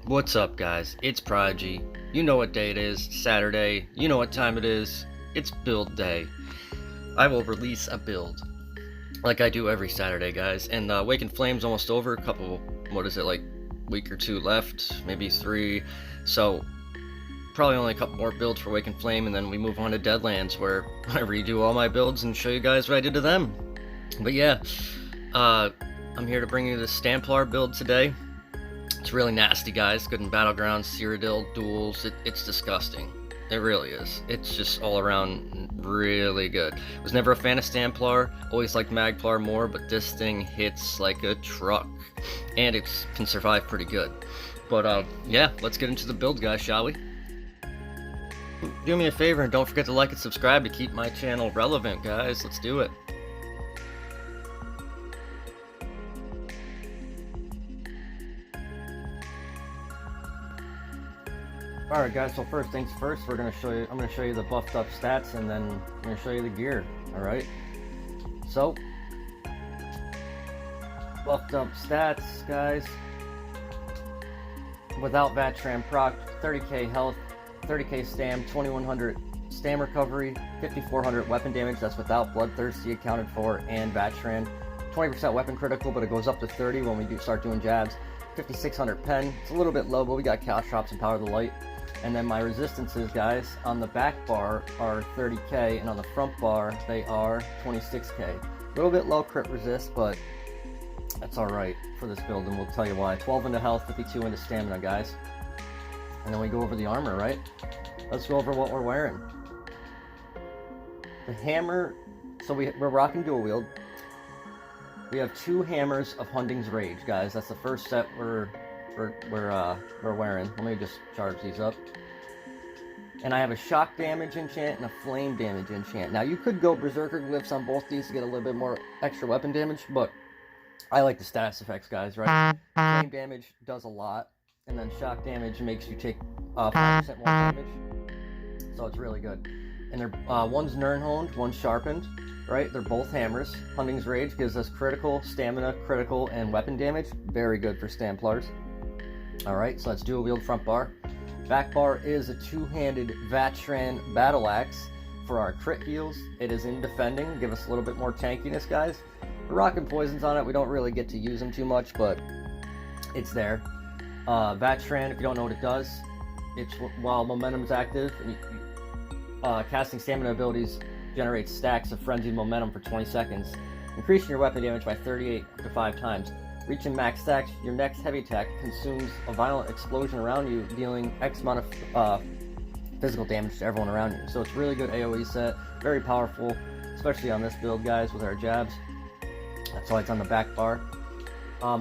What's up, guys? It's Prodigy. You know what day it is. Saturday. You know what time it is. It's build day. I will release a build like I do every Saturday, guys. And Awakened Flame's almost over. A couple, like week or two left, maybe 3. So probably only a couple more builds for Awakened Flame, and then we move on to Deadlands, where I redo all my builds and show you guys what I did to them. But yeah, I'm here to bring you the Stamplar build today. It's really nasty, guys. Good in Battlegrounds, Cyrodiil, duels. It's disgusting. It really is. It's just all around really good. Was never a fan of Stamplar. Always liked Magplar more, but this thing hits like a truck. And it can survive pretty good. But yeah, let's get into the build, guys, shall we? Do me a favor and don't forget to like and subscribe to keep my channel relevant, guys. Let's do it. Alright guys, so first things first, I'm gonna show you the buffed up stats, and then I'm gonna show you the gear. Alright. So buffed up stats, guys. Without Vatran proc, 30k health, 30k stam, 2100 stam recovery, 5400 weapon damage, that's without Bloodthirsty accounted for, and Vatran. 20% weapon critical, but it goes up to 30 when we start doing jabs. 5600 pen, it's a little bit low, but we got Caltrops and Power of the Light. And then my resistances, guys, on the back bar are 30k, and on the front bar they are 26k. A little bit low crit resist, but that's alright for this build, and we'll tell you why. 12 into health, 52 into stamina, guys. And then we go over the armor, right? Let's go over what we're wearing. The hammer, so we're rocking dual wield. We have 2 hammers of Hunding's Rage, guys. That's the first set we're wearing. Let me just charge these up. And I have a shock damage enchant and a flame damage enchant. Now you could go berserker glyphs on both these to get a little bit more extra weapon damage, but I like the status effects, guys, right? Flame damage does a lot, and then shock damage makes you take 5% more damage. So it's really good. And they're one's Nirnhoned, one's sharpened, right? They're both hammers. Hunding's Rage gives us critical, stamina, critical, and weapon damage. Very good for Stamplars. Alright, so that's dual wield front bar. Back bar is a 2-handed Vatran battle axe for our crit heals. It is in defending, give us a little bit more tankiness, guys. We're rocking poisons on it. We don't really get to use them too much, but it's there. Vatran, if you don't know what it does, it's while momentum is active, and casting stamina abilities generates stacks of frenzied momentum for 20 seconds, increasing your weapon damage by 38 to 5 times. Reaching max stacks, your next heavy attack consumes a violent explosion around you, dealing X amount of physical damage to everyone around you. So it's really good AoE set, very powerful, especially on this build, guys, with our jabs. That's why it's on the back bar.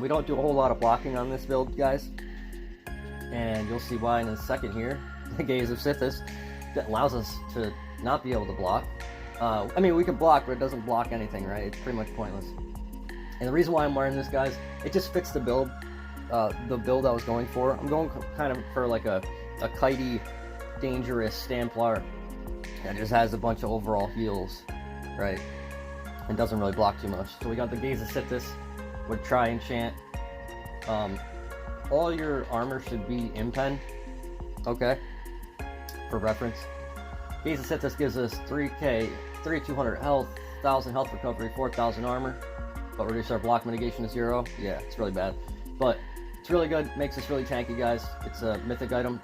We don't do a whole lot of blocking on this build, guys, and you'll see why in a second here. The Gaze of Sithis that allows us to not be able to block. I mean, we can block, but it doesn't block anything, right? It's pretty much pointless. And the reason why I'm wearing this, guys, it just fits the build I was going for. I'm going kind of for like a kitey, dangerous Stamplar that just has a bunch of overall heals, right? And doesn't really block too much. So we got the Gaze of Sithis with Try Enchant. All your armor should be impen, okay? For reference. Gaze of Sithis gives us 3k, 3200 health, 1000 health recovery, 4000 armor, but reduce our block mitigation to 0. Yeah, it's really bad, but it's really good. Makes us really tanky, guys. It's a mythic item,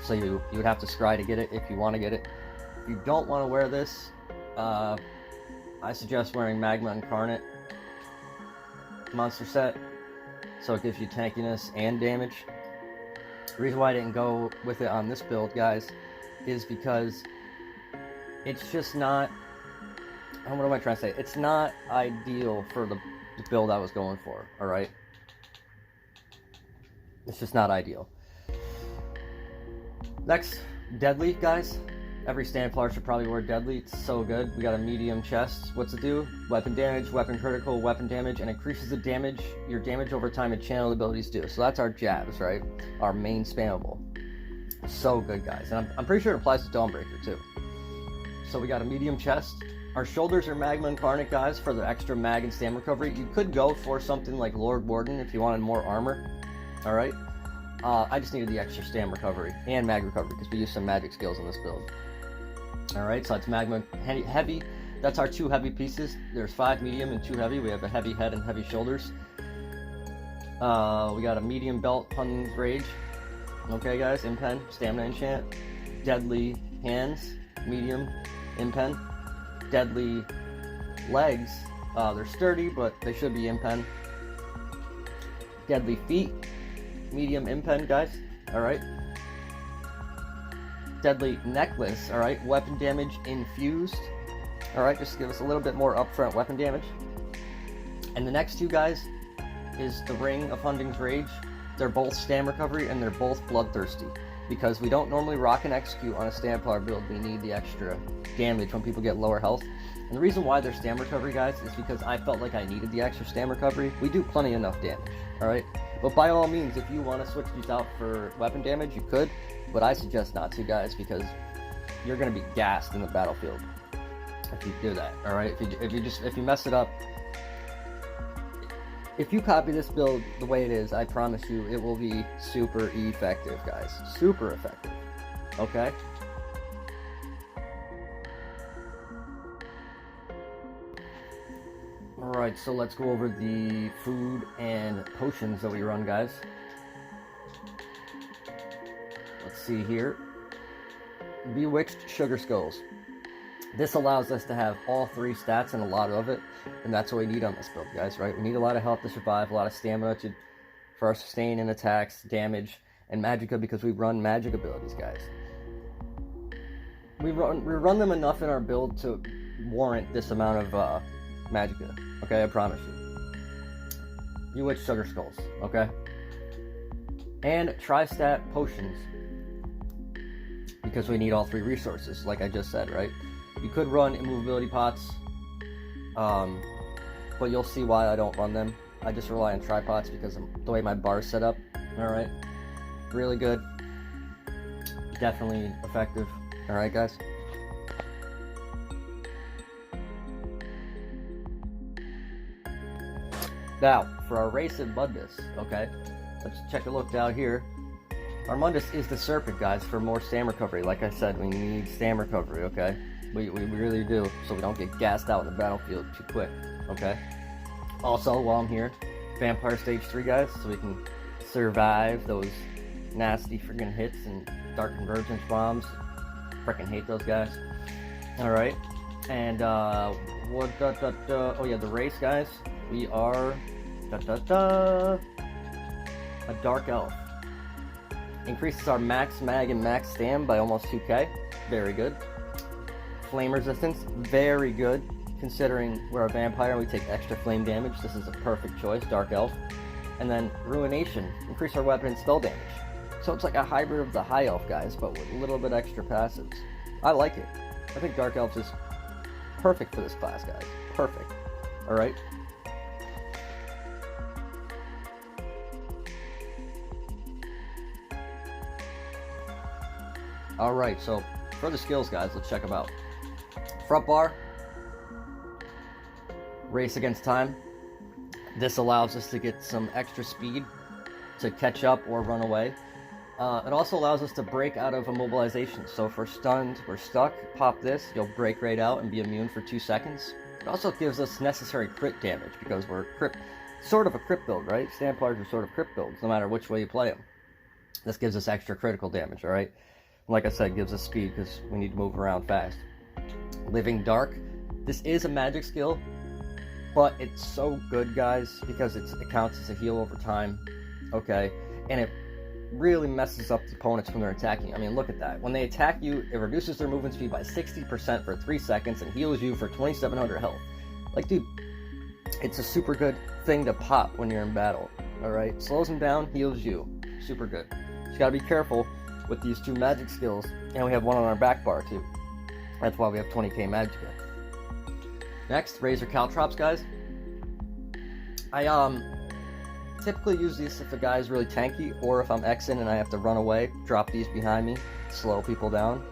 so you would have to scry to get it if you want to get it. If you don't want to wear this, I suggest wearing Magma Incarnate monster set, so it gives you tankiness and damage. The reason why I didn't go with it on this build, guys, is because it's just not, what am I trying to say? It's not ideal for the build I was going for, alright? It's just not ideal. Next, Deadly, guys. Every Stamplar should probably wear Deadly. It's so good. We got a medium chest. What's it do? Weapon damage, weapon critical, weapon damage, and increases the damage, your damage over time and channel abilities do. So that's our jabs, right? Our main spammable. So good, guys. And I'm pretty sure it applies to Dawnbreaker, too. So we got a medium chest. Our shoulders are Magma Incarnate, guys, for the extra mag and stam recovery. You could go for something like Lord Warden if you wanted more armor. Alright? I just needed the extra stam recovery and mag recovery because we used some magic skills in this build. Alright, so it's magma heavy. That's our 2 heavy pieces. There's 5 medium and 2 heavy. We have a heavy head and heavy shoulders. We got a medium belt, Hunting's Rage. Okay, guys, impen, stamina enchant. Deadly hands, medium, impen. Deadly legs, they're sturdy, but they should be impen. Deadly feet, medium impen, guys. Alright. Deadly necklace, alright. Weapon damage infused. Alright, just give us a little bit more upfront weapon damage. And the next 2 guys is the Ring of Hunting's Rage. They're both stam recovery and they're both bloodthirsty. Because we don't normally rock and execute on a Stamplar build, we need the extra damage when people get lower health. And the reason why they're stam recovery, guys, is because I felt like I needed the extra stam recovery. We do plenty enough damage, alright? But by all means, if you want to switch these out for weapon damage, you could. But I suggest not to, guys, because you're going to be gassed in the battlefield if you do that, alright? If you mess it up, if you copy this build the way it is, I promise you it will be super effective, guys. Super effective. Okay? Alright, so let's go over the food and potions that we run, guys. Let's see here. Bewitched Sugar Skulls. This allows us to have all 3 stats and a lot of it, and that's what we need on this build, guys, right? We need a lot of health to survive, a lot of stamina for our sustain and attacks, damage, and magicka because we run magic abilities, guys. We run them enough in our build to warrant this amount of magicka, okay? I promise you. Bewitched Sugar Skulls, okay? And tri-stat potions because we need all 3 resources, like I just said, right? You could run immovability pots, but you'll see why I don't run them. I just rely on tripods because of the way my bar's set up. Alright, really good, definitely effective. Alright, guys. Now, for our race in Mundus, okay, let's check a look down here. Our Mundus is the Serpent, guys, for more stam recovery. Like I said, we need stam recovery, okay? We really do, so we don't get gassed out in the battlefield too quick, okay? Also, while I'm here, Vampire Stage 3, guys, so we can survive those nasty friggin' hits and Dark Convergence bombs. Frickin' hate those guys. Alright, and, oh yeah, the race, guys, we are, a Dark Elf. Increases our max mag and max stam by almost 2k, very good. Flame resistance, very good, considering we're a vampire and we take extra flame damage. This is a perfect choice, Dark Elf. And then Ruination, increase our weapon and spell damage. So it's like a hybrid of the High Elf, guys, but with a little bit extra passives. I like it. I think Dark Elf is perfect for this class, guys. Perfect. Alright? Alright, so for the skills, guys, let's check them out. Front bar, race against time. This allows us to get some extra speed to catch up or run away. It also allows us to break out of immobilization. So if we're stunned, we're stuck, pop this, you'll break right out and be immune for 2 seconds. It also gives us necessary crit damage because we're sort of a crit build, right? Stamplars are sort of crit builds, no matter which way you play them. This gives us extra critical damage, alright? Like I said, it gives us speed because we need to move around fast. Living Dark. This is a magic skill, but it's so good, guys, because it counts as a heal over time, okay? And it really messes up the opponents when they're attacking. I mean, look at that. When they attack you, it reduces their movement speed by 60% for 3 seconds and heals you for 2,700 health. Like, dude, it's a super good thing to pop when you're in battle, alright? Slows them down, heals you. Super good. Just gotta be careful with these 2 magic skills, and we have one on our back bar, too. That's why we have 20k magicka. Next, Razor Caltrops, guys. I typically use these if the guy is really tanky, or if I'm Xing and I have to run away, drop these behind me, slow people down.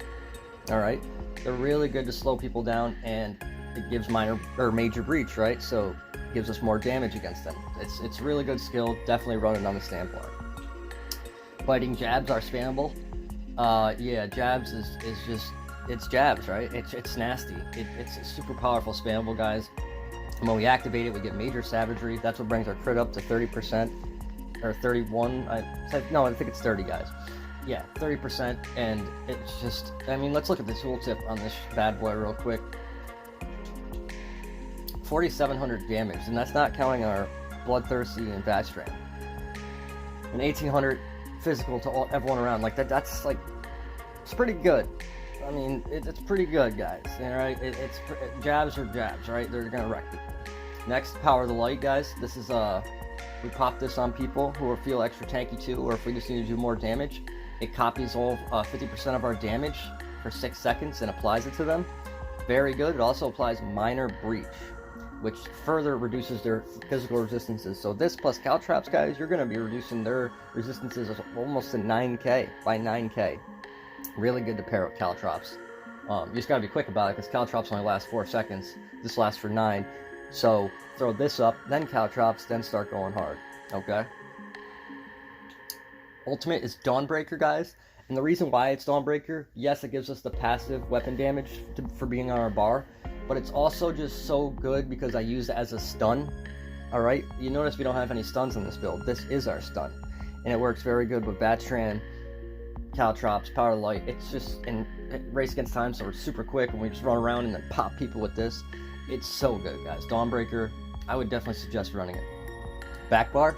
Alright, they're really good to slow people down, and it gives minor or major breach, right? So it gives us more damage against them. It's a really good skill, definitely run it on the Stamplar. Biting jabs are spammable. Yeah, jabs is just, it's jabs, right? It's nasty. It's super powerful spammable, guys. And when we activate it, we get major savagery. That's what brings our crit up to 30%, or 31. I think it's 30, guys. Yeah, 30%, and it's just, I mean, let's look at the tooltip on this bad boy real quick. 4,700 damage, and that's not counting our Bloodthirsty and Vatstrand. And 1,800 physical to everyone around. Like that's like, it's pretty good. I mean, it's pretty good, guys. All right, jabs are jabs, right? They're gonna wreck people. Next, Power of the Light, guys. This is we pop this on people who feel extra tanky too, or if we just need to do more damage. It copies all 50% of our damage for 6 seconds and applies it to them. Very good. It also applies Minor Breach, which further reduces their physical resistances. So this plus Caltrops, guys, you're going to be reducing their resistances almost to 9k, by 9k. Really good to pair with Caltrops. You just got to be quick about it, because Caltrops only last 4 seconds. This lasts for 9. So throw this up, then Caltrops, then start going hard. Okay? Ultimate is Dawnbreaker, guys. And the reason why it's Dawnbreaker, yes, it gives us the passive weapon damage for being on our bar, but it's also just so good because I use it as a stun. Alright, you notice we don't have any stuns in this build. This is our stun. And it works very good with Vatstrand, Caltrops, Power of the Light. It's just in race against time, so it's super quick, and we just run around and then pop people with this. It's so good, guys. Dawnbreaker, I would definitely suggest running it. Back bar,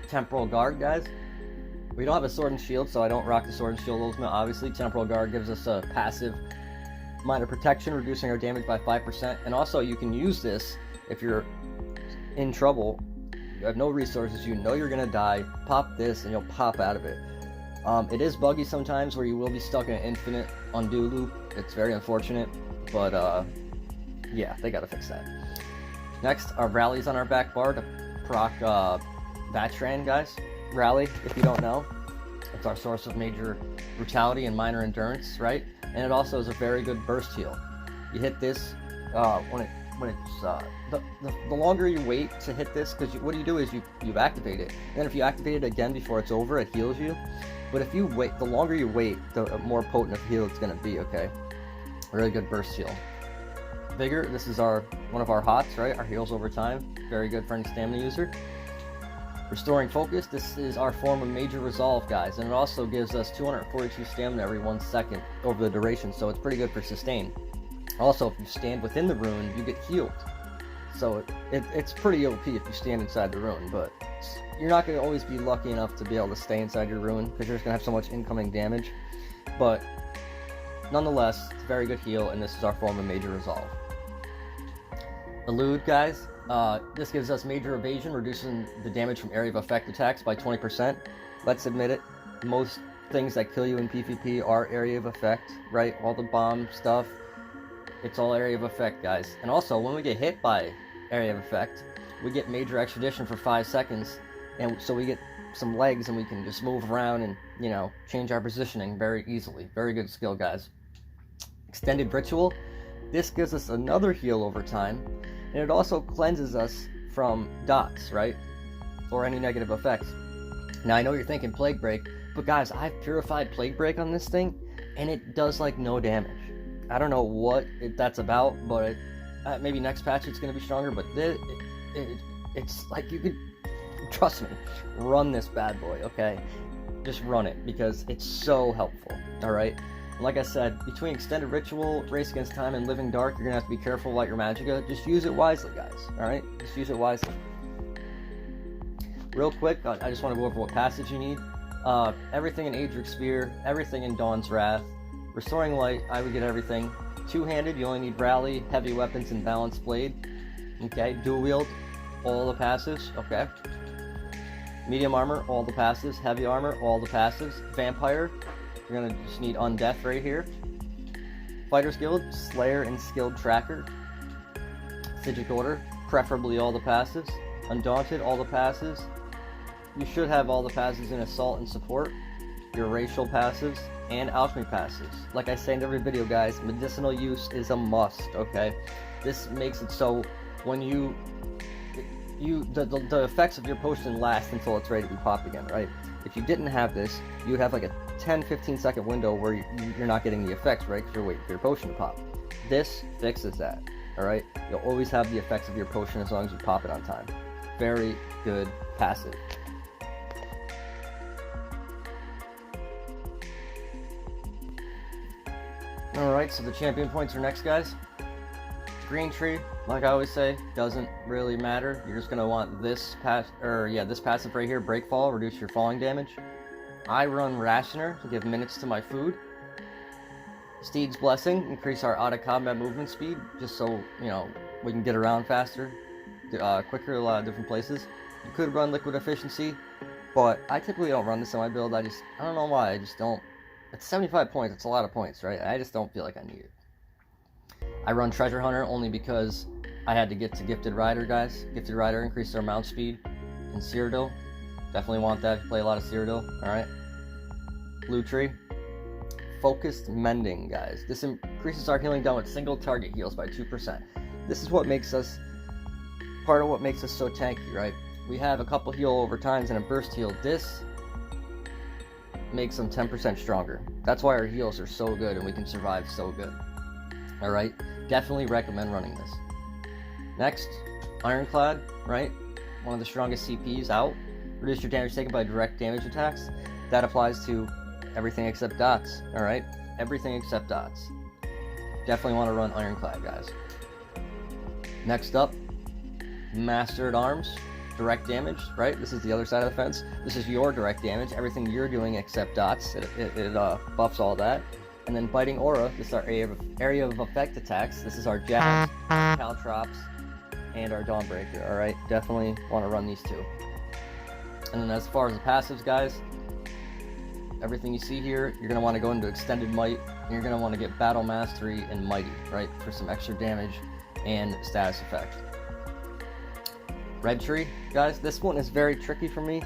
Temporal Guard, guys. We don't have a Sword and Shield, so I don't rock the Sword and Shield ultimate, obviously. Temporal Guard gives us a passive minor protection, reducing our damage by 5%. And also, you can use this if you're in trouble, you have no resources, you know you're going to die, pop this, and you'll pop out of it. It is buggy sometimes, where you will be stuck in an infinite undo loop. It's very unfortunate, but yeah, they got to fix that. Next, our Rallies on our back bar to proc Vatstrand, guys. Rally, if you don't know, it's our source of major brutality and minor endurance, right? And it also is a very good burst heal. You hit this when it's the longer you wait to hit this, because what you do is you activate it, and then if you activate it again before it's over, it heals you. But if you wait, the longer you wait, the more potent of heal it's going to be. Okay, really good burst heal. Vigor, this is one of our hots, right? Our heals over time, very good for any stamina user. Restoring Focus, this is our form of Major Resolve, guys, and it also gives us 242 stamina every 1 second over the duration, so it's pretty good for sustain. Also, if you stand within the rune, you get healed. So it's pretty OP if you stand inside the rune, but you're not going to always be lucky enough to be able to stay inside your rune, because you're just going to have so much incoming damage. But nonetheless, it's a very good heal, and this is our form of Major Resolve. Elude, guys. This gives us major evasion, reducing the damage from area of effect attacks by 20%. Let's admit it, most things that kill you in PvP are area of effect, right? All the bomb stuff, it's all area of effect, guys. And also, when we get hit by area of effect, we get major extradition for 5 seconds, and so we get some legs, and we can just move around and, you know, change our positioning very easily. Very good skill, guys. Extended Ritual. This gives us another heal over time, and it also cleanses us from dots, right? Or any negative effects. Now, I know you're thinking Plague Break, but guys, I've purified Plague Break on this thing, and it does, like, no damage. I don't know what that's about, but maybe next patch it's going to be stronger, but it's like, you could, trust me, run this bad boy, okay? Just run it, because it's so helpful, alright? Like I said, between Extended Ritual, Race Against Time, and Living Dark, you're going to have to be careful about your magicka. Just use it wisely, guys. Alright? Just use it wisely. Real quick, I just want to go over what passage you need. Everything in Adric's Spear, everything in Dawn's Wrath. Restoring Light, I would get everything. Two-handed, you only need Rally, Heavy Weapons, and Balanced Blade. Okay? Dual Wield, all the passives. Okay? Medium Armor, all the passives. Heavy Armor, all the passives. Vampire, you're going to just need Undeath right here. Fighter's Guild, Slayer and Skilled Tracker. Psijic Order, preferably all the passives. Undaunted, all the passives. You should have all the passives in Assault and Support. Your racial passives and alchemy passives. Like I say in every video, guys, medicinal use is a must, okay? This makes it so when you the effects of your potion last until it's ready to be popped again, right? If you didn't have this, you would have like a 10-15 second window where you're not getting the effects, right? Because you're waiting for your potion to pop. This fixes that, all right? You'll always have the effects of your potion as long as you pop it on time. Very good passive. Alright, so the champion points are next, guys. Green tree, like I always say, doesn't really matter. You're just going to want this passive right here, break fall, reduce your falling damage. I run Rationer to give minutes to my food. Steed's Blessing, increase our out-of-combat movement speed, just so, you know, we can get around faster, quicker, a lot of different places. You could run Liquid Efficiency, but I typically don't run this in my build. I don't know why, I just don't. It's 75 points, it's a lot of points, right? I just don't feel like I need it. I run Treasure Hunter only because I had to get to Gifted Rider, guys. Gifted Rider increases our mount speed. And Cyrodiil, definitely want that if you play a lot of Cyrodiil, alright? Blue Tree. Focused Mending, guys. This increases our healing down with single target heals by 2%. This is what makes us, part of what makes us so tanky, right? We have a couple heal over times and a burst heal. This makes them 10% stronger. That's why our heals are so good and we can survive so good. Alright, definitely recommend running this. Next, Ironclad, right? One of the strongest CPs out. Reduce your damage taken by direct damage attacks. That applies to everything except dots, alright? Everything except dots. Definitely want to run Ironclad, guys. Next up, Master at Arms. Direct damage, right? This is the other side of the fence. This is your direct damage. Everything you're doing except dots. It buffs all that. And then Biting Aura. This is our area of effect attacks. This is our jabs, caltrops, and our Dawnbreaker. All right, definitely want to run these two. And then as far as the passives, guys, everything you see here, you're gonna want to go into Extended Might, and you're gonna want to get Battle Mastery and Mighty, right, for some extra damage and status effect. Red Tree, guys, this one is very tricky for me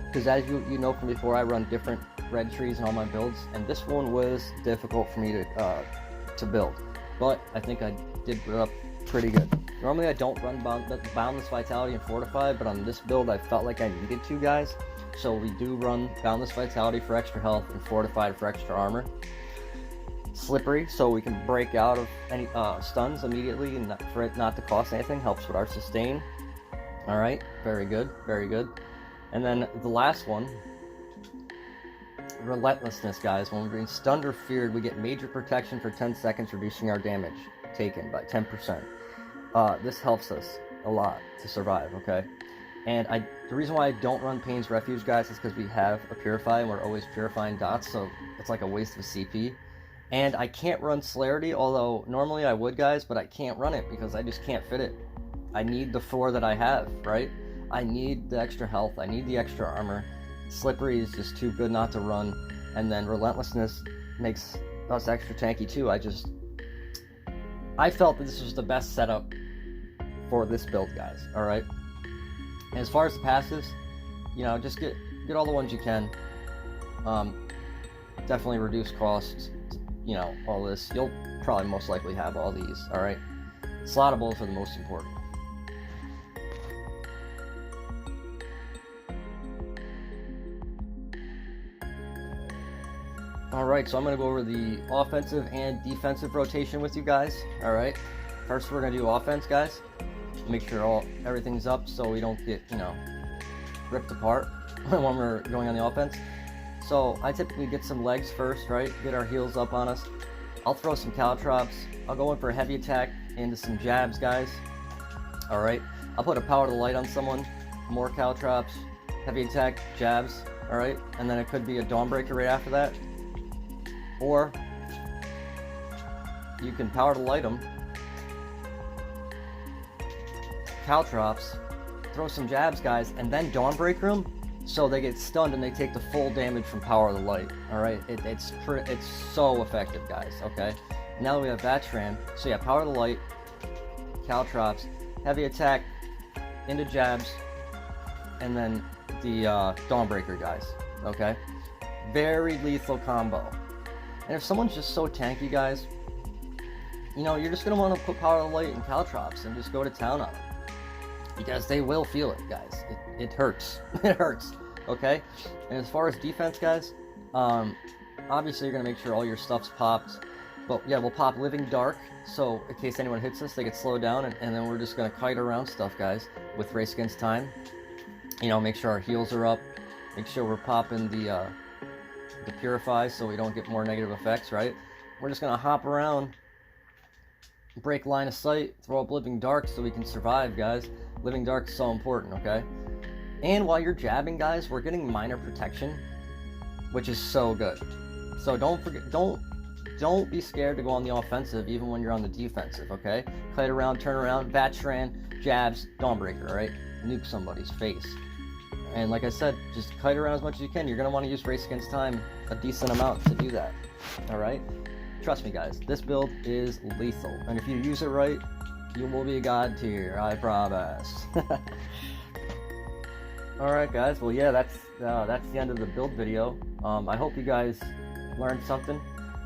because as you know from before, I run different red trees in all my builds, and this one was difficult for me to build, but I think I did it up pretty good. Normally I don't run Boundless Vitality and Fortify, but on this build I felt like I needed to, guys, so we do run Boundless Vitality for extra health and Fortified for extra armor. Slippery, so we can break out of any stuns immediately and for it not to cost anything, helps with our sustain. Alright, very good, very good. And then the last one, Relentlessness, guys. When we're being stunned or feared, we get major protection for 10 seconds, reducing our damage taken by 10%. This helps us a lot to survive, okay? And the reason why I don't run Pain's Refuge, guys, is because we have a Purify and we're always purifying dots, so it's like a waste of CP. And I can't run Celerity, although normally I would, guys, but I can't run it because I just can't fit it. I need the 4 that I have, right? I need the extra health, I need the extra armor. Slippery is just too good not to run, and then Relentlessness makes us extra tanky too. I felt that this was the best setup for this build, guys, alright? And as far as the passives, you know, just get all the ones you can. Definitely reduce costs, you know, all this. You'll probably most likely have all these, alright? Slottables are the most important. Alright, so I'm going to go over the offensive and defensive rotation with you guys. Alright, first we're going to do offense, guys. Make sure everything's up so we don't get, you know, ripped apart when we're going on the offense. So I typically get some legs first, right? Get our heels up on us. I'll throw some caltrops. I'll go in for a heavy attack into some jabs, guys. Alright, I'll put a Power to the Light on someone. More caltrops, heavy attack, jabs. Alright, and then it could be a Dawnbreaker right after that. Or you can Power to Light them, caltrops, throw some jabs, guys, and then Dawnbreaker them so they get stunned and they take the full damage from Power of the Light. Alright, it's so effective, guys, okay? Now that we have that tram, so yeah, Power of the Light, caltrops, heavy attack, into jabs, and then the Dawnbreaker, guys, okay? Very lethal combo. And if someone's just so tanky, guys, you know, you're just going to want to put Power of the Light and caltrops and just go to town on them. because they will feel it, guys. It hurts. It hurts. Okay. And as far as defense, guys, obviously you're gonna make sure all your stuff's popped. But yeah, we'll pop Living Dark, so in case anyone hits us, they get slowed down, and then we're just gonna kite around stuff, guys, with Race Against Time. You know, make sure our heals are up. Make sure we're popping the Purify so we don't get more negative effects, right? We're just gonna hop around, break line of sight, throw up Living Dark so we can survive, guys. Living Dark is so important, okay? And while you're jabbing, guys, we're getting minor protection, which is so good. So don't forget, don't be scared to go on the offensive even when you're on the defensive, okay? Kite around, turn around, Vatran, jabs, Dawnbreaker, right? Nuke somebody's face. And like I said, just kite around as much as you can. You're going to want to use Race Against Time a decent amount to do that, alright? Trust me, guys, this build is lethal. And if you use it right, you will be a god tier, I promise. Alright, guys, well, yeah, that's the end of the build video. I hope you guys learned something.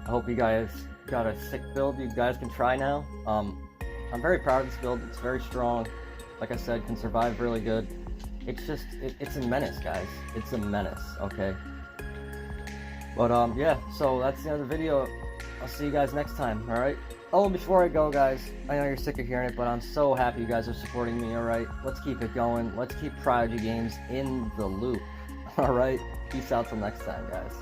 I hope you guys got a sick build you guys can try now. I'm very proud of this build. It's very strong. Like I said, can survive really good. It's just, it's a menace, guys. It's a menace, okay? But, yeah, so that's the end of the video. I'll see you guys next time, alright? Oh, and before I go, guys, I know you're sick of hearing it, but I'm so happy you guys are supporting me, alright? Let's keep it going. Let's keep Prodigy Games in the loop, alright? Peace out till next time, guys.